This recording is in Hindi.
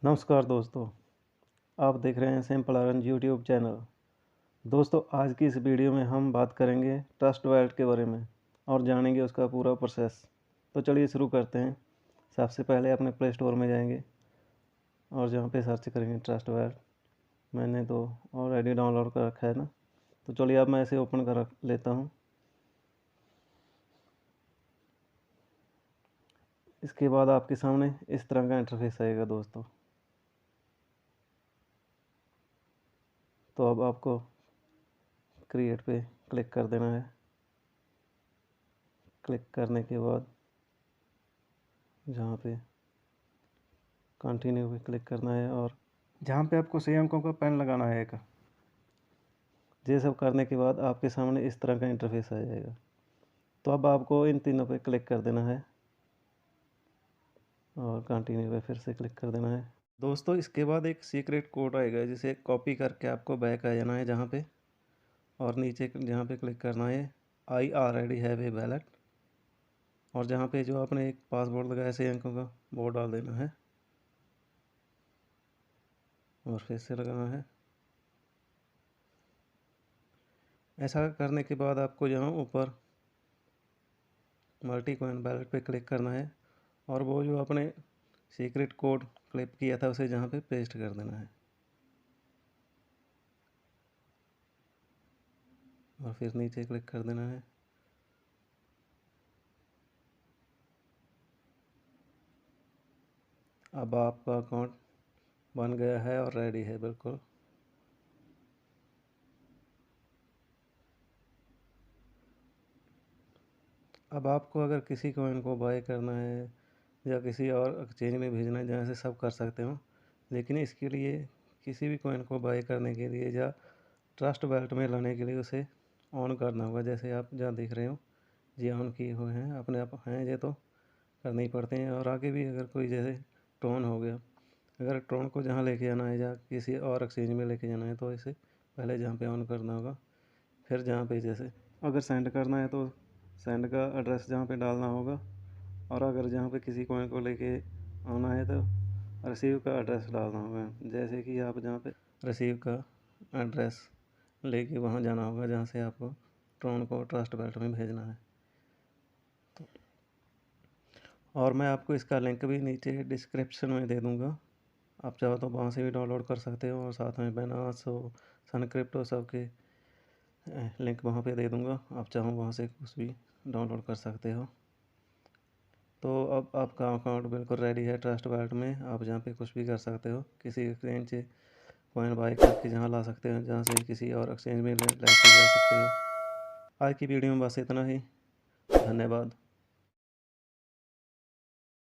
नमस्कार दोस्तों, आप देख रहे हैं सिंपल अर्न यूट्यूब चैनल। दोस्तों, आज की इस वीडियो में हम बात करेंगे ट्रस्ट वॉलेट के बारे में और जानेंगे उसका पूरा प्रोसेस। तो चलिए शुरू करते हैं। सबसे पहले अपने प्ले स्टोर में जाएंगे और जहाँ पे सर्च करेंगे ट्रस्ट वॉलेट। मैंने तो ऑलरेडी डाउनलोड कर रखा है ना, तो चलिए अब मैं इसे ओपन कर लेता हूँ। इसके बाद आपके सामने इस तरह का इंटरफेस आएगा दोस्तों। तो अब आपको क्रिएट पे क्लिक कर देना है। क्लिक करने के बाद जहाँ पे कंटिन्यू पे क्लिक करना है और जहाँ पे आपको 6 अंकों का पेन लगाना है एक। ये सब करने के बाद आपके सामने इस तरह का इंटरफेस आ जाएगा। तो अब आपको इन तीनों पे क्लिक कर देना है और कंटिन्यू पे फिर से क्लिक कर देना है। दोस्तों, इसके बाद एक सीक्रेट कोड आएगा जिसे कॉपी करके आपको बैक आ जाना है जहाँ पे, और नीचे जहाँ पे क्लिक करना है I already have a wallet, और जहाँ पे जो आपने एक पासवर्ड लगाया 6 अंकों का वो डाल देना है और फिर से लगाना है। ऐसा करने के बाद आपको यहाँ ऊपर मल्टी कॉइन वैलेट पे क्लिक करना है और वो जो आपने सीक्रेट कोड क्लिप किया था उसे जहाँ पे पेस्ट कर देना है और फिर नीचे क्लिक कर देना है। अब आपका अकाउंट बन गया है और रेडी है बिल्कुल। अब आपको अगर किसी कॉइन को बाय करना है या किसी और एक्सचेंज में भेजना है जहाँ से सब कर सकते हो, लेकिन इसके लिए किसी भी कॉइन को बाय करने के लिए या ट्रस्ट वॉलेट में लाने के लिए उसे ऑन करना होगा। जैसे आप जहाँ देख रहे हो ये ऑन किए हुए हैं, अपने आप हैं, ये तो करने ही पड़ते हैं। और आगे भी अगर कोई जैसे ट्रोन हो गया, अगर ट्रोन को जहाँ लेके जाना है या किसी और एक्सचेंज में लेके जाना है तो इसे पहले जहाँ पे ऑन करना होगा। फिर जहाँ पे जैसे अगर सेंड करना है तो सेंड का एड्रेस जहाँ पे डालना होगा, और अगर जहाँ पे किसी कॉइन को लेके आना है तो रिसीव का एड्रेस डालना होगा। जैसे कि आप जहाँ पे रिसीव का एड्रेस लेके वहाँ जाना होगा जहाँ से आपको ट्रोन को ट्रस्ट वॉलेट में भेजना है। तो और मैं आपको इसका लिंक भी नीचे डिस्क्रिप्शन में दे दूँगा, आप चाहो तो वहाँ से भी डाउनलोड कर सकते हो। और साथ में बाइनेंस हो, सनक्रिप्टो सबके लिंक वहाँ पे दे दूँगा, आप चाहो वहाँ से कुछ भी डाउनलोड कर सकते हो। तो अब आपका अकाउंट बिल्कुल रेडी है ट्रस्ट वॉलेट में। आप जहाँ पे कुछ भी कर सकते हो, किसी एक्सचेंज से कॉइन बाय करके जहाँ ला सकते हो, जहाँ से किसी और एक्सचेंज में लेके जा सकते हो। आज की वीडियो में बस इतना ही। धन्यवाद।